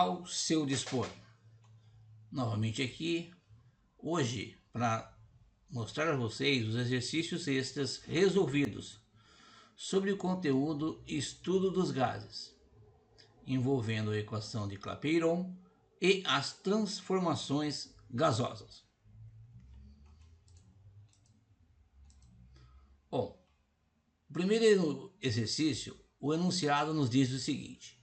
ao seu dispor. Novamente aqui, hoje, para mostrar a vocês os exercícios extras resolvidos sobre o conteúdo Estudo dos Gases, envolvendo a equação de Clapeyron e as transformações gasosas. Bom, o primeiro exercício, o enunciado nos diz o seguinte: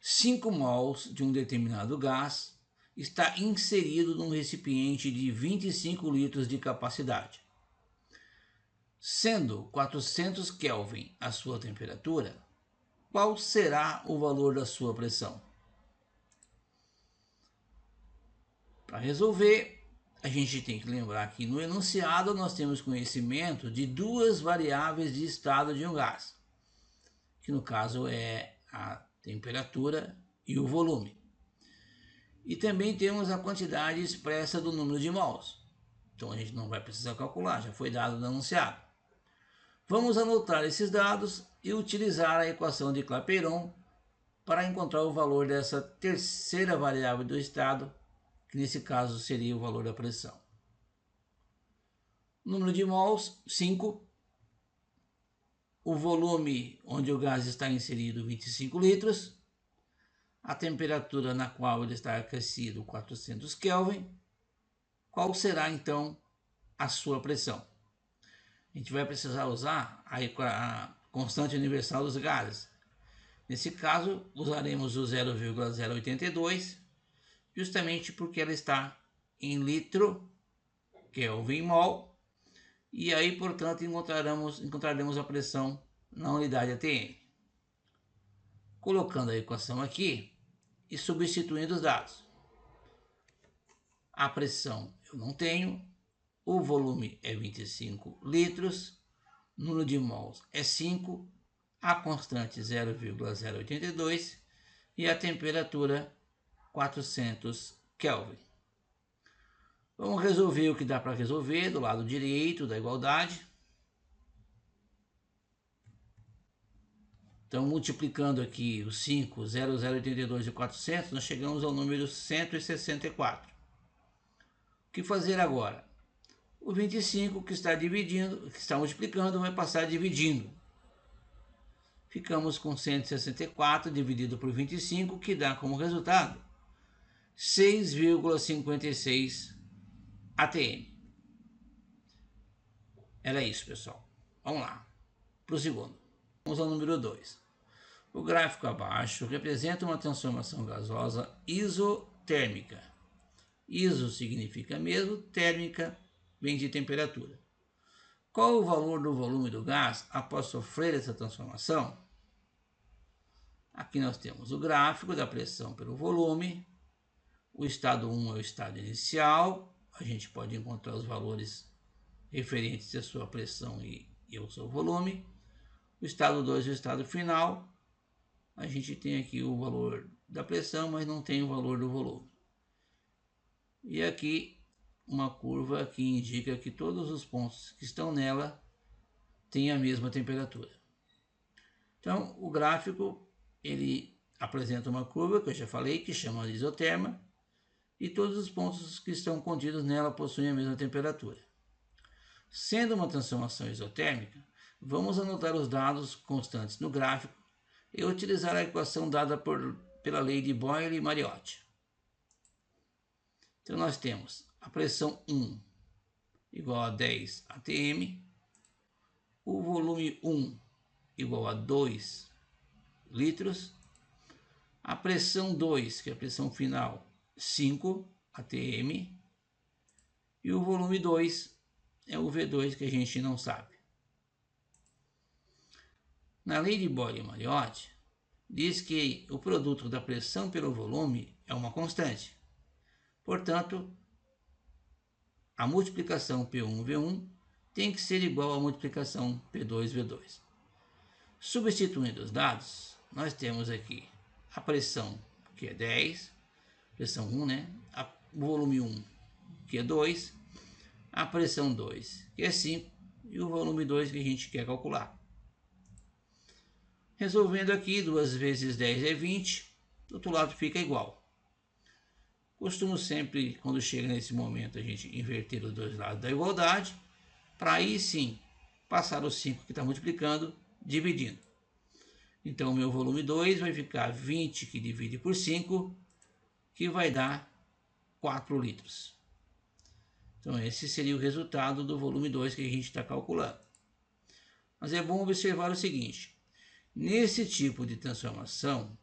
5 mols de um determinado gás está inserido num recipiente de 25 litros de capacidade. Sendo 400 Kelvin a sua temperatura, qual será o valor da sua pressão? Para resolver, a gente tem que lembrar que no enunciado nós temos conhecimento de duas variáveis de estado de um gás, que no caso é a temperatura e o volume. E também temos a quantidade expressa do número de mols. Então a gente não vai precisar calcular, já foi dado no enunciado. Vamos anotar esses dados e utilizar a equação de Clapeyron para encontrar o valor dessa terceira variável do estado, que nesse caso seria o valor da pressão. Número de mols, 5. O volume onde o gás está inserido, 25 litros. A temperatura na qual ele está aquecido, 400 Kelvin. Qual será então a sua pressão? A gente vai precisar usar a constante universal dos gases. Nesse caso, usaremos o 0,082, justamente porque ela está em litro Kelvin mol, e aí, portanto, encontraremos a pressão na unidade atm. Colocando a equação aqui e substituindo os dados. A pressão eu não tenho, o volume é 25 litros, número de mols é 5, a constante 0,082 e a temperatura 400 Kelvin. Vamos resolver o que dá para resolver do lado direito da igualdade. Então, multiplicando aqui os 5, 0,082 e 400, nós chegamos ao número 164. O que fazer agora? O 25 que está multiplicando, vai passar dividindo. Ficamos com 164 dividido por 25, que dá como resultado 6,56 atm. Era isso, pessoal. Vamos lá para o segundo. Vamos ao número 2. O gráfico abaixo representa uma transformação gasosa isotérmica. Iso significa mesmo, térmica vem de temperatura. Qual o valor do volume do gás após sofrer essa transformação? Aqui nós temos o gráfico da pressão pelo volume. O estado 1 é o estado inicial. A gente pode encontrar os valores referentes à sua pressão e ao seu volume. O estado 2 é o estado final. A gente tem aqui o valor da pressão, mas não tem o valor do volume. E aqui uma curva que indica que todos os pontos que estão nela têm a mesma temperatura. Então, o gráfico ele apresenta uma curva que eu já falei, que chama de isoterma, e todos os pontos que estão contidos nela possuem a mesma temperatura. Sendo uma transformação isotérmica, vamos anotar os dados constantes no gráfico e utilizar a equação dada pela lei de Boyle-Mariotti. Então nós temos a pressão 1 igual a 10 atm, o volume 1 igual a 2 litros, a pressão 2, que é a pressão final, 5 atm, e o volume 2 é o V2, que a gente não sabe. Na lei de Boyle-Mariotti, diz que o produto da pressão pelo volume é uma constante. Portanto, a multiplicação P1-V1 tem que ser igual à multiplicação P2-V2. Substituindo os dados, nós temos aqui a pressão, que é 10, pressão 1, né? O volume 1, que é 2, a pressão 2, que é 5, e o volume 2 que a gente quer calcular. Resolvendo aqui, 2 vezes 10 é 20, do outro lado fica igual. Costumo sempre, quando chega nesse momento, a gente inverter os dois lados da igualdade, para aí sim passar o 5 que está multiplicando, dividindo. Então, o meu volume 2 vai ficar 20 que divide por 5, que vai dar 4 litros. Então, esse seria o resultado do volume 2 que a gente está calculando. Mas é bom observar o seguinte: nesse tipo de transformação,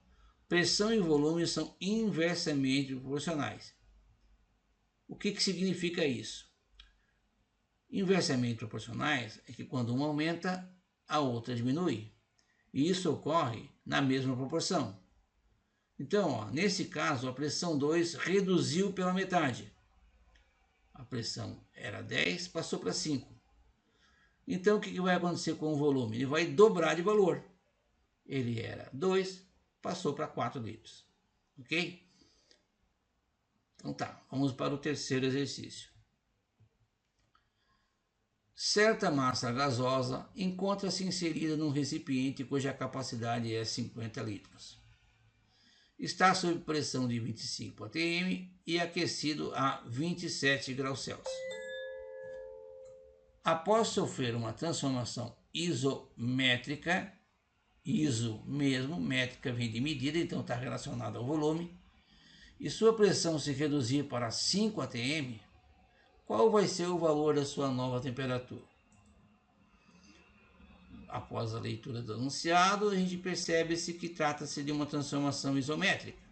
pressão e volume são inversamente proporcionais. O que significa isso? Inversamente proporcionais é que quando uma aumenta, a outra diminui. E isso ocorre na mesma proporção. Então, nesse caso, a pressão 2 reduziu pela metade. A pressão era 10, passou para 5. Então, o que vai acontecer com o volume? Ele vai dobrar de valor. Ele era 2, passou para 4 litros. Ok? Então tá, vamos para o terceiro exercício. Certa massa gasosa encontra-se inserida num recipiente cuja capacidade é 50 litros. Está sob pressão de 25 atm e aquecido a 27 graus Celsius. Após sofrer uma transformação isométrica, iso mesmo, métrica vem de medida, então está relacionado ao volume, e sua pressão se reduzir para 5 atm, qual vai ser o valor da sua nova temperatura? Após a leitura do enunciado, a gente percebe-se que trata-se de uma transformação isométrica,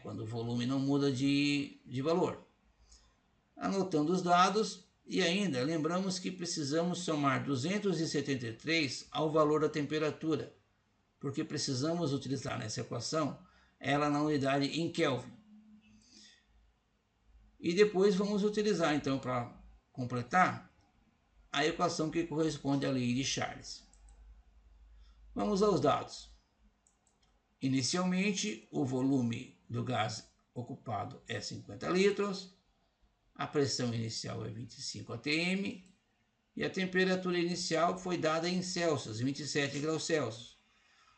quando o volume não muda de valor. Anotando os dados, e ainda lembramos que precisamos somar 273 ao valor da temperatura, porque precisamos utilizar nessa equação ela na unidade em Kelvin. E depois vamos utilizar, então, para completar, a equação que corresponde à lei de Charles. Vamos aos dados. Inicialmente, o volume do gás ocupado é 50 litros, a pressão inicial é 25 atm e a temperatura inicial foi dada em Celsius, 27 graus Celsius.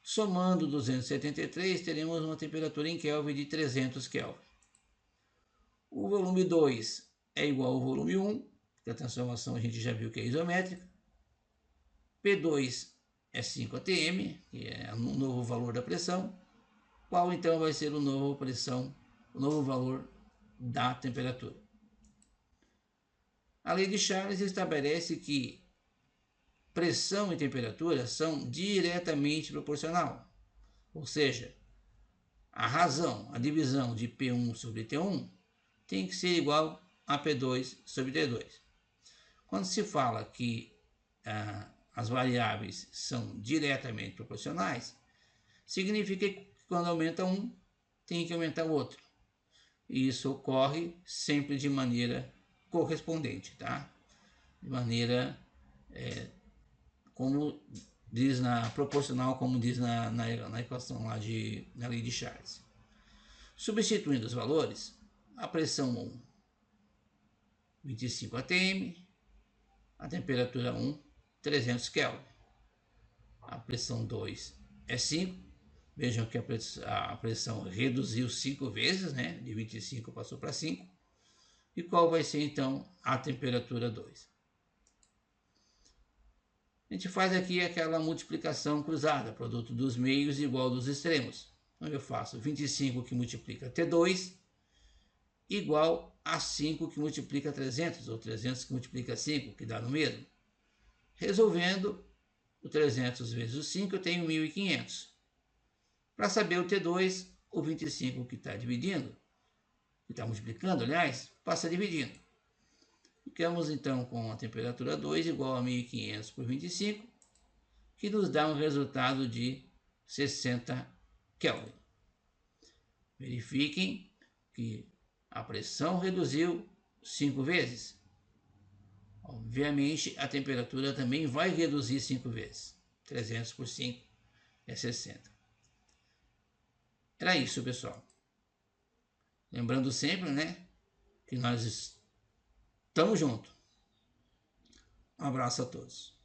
Somando 273, teremos uma temperatura em Kelvin de 300 Kelvin. O volume 2 é igual ao volume 1, que a transformação a gente já viu que é isométrica. P2 é 5 atm, que é o novo valor da pressão, qual então vai ser o novo valor da temperatura. A lei de Charles estabelece que pressão e temperatura são diretamente proporcional, ou seja, a divisão de P1 sobre T1 tem que ser igual a P2 sobre T2. Quando se fala que as variáveis são diretamente proporcionais, significa que quando aumenta um, tem que aumentar o outro. E isso ocorre sempre de maneira correspondente, tá? De maneira como diz proporcional, como diz na equação lá na lei de Charles. Substituindo os valores, a pressão 1, 25 atm, a temperatura 1, 300 Kelvin. A pressão 2 é 5. Vejam que a pressão reduziu 5 vezes, de 25 passou para 5. E qual vai ser então a temperatura 2? A gente faz aqui aquela multiplicação cruzada, produto dos meios igual dos extremos. Então eu faço 25 que multiplica T2 igual a 5 que multiplica 300, ou 300 que multiplica 5, que dá no mesmo. Resolvendo, o 300 vezes o 5 eu tenho 1.500. Para saber o T2, o 25 que está dividindo, que está multiplicando, aliás, passa dividindo. Ficamos então com a temperatura 2 igual a 1.500 por 25, que nos dá um resultado de 60 Kelvin. Verifiquem que a pressão reduziu 5 vezes. Obviamente, a temperatura também vai reduzir 5 vezes. 300 por 5 é 60. Era isso, pessoal. Lembrando sempre, que nós estamos juntos. Um abraço a todos.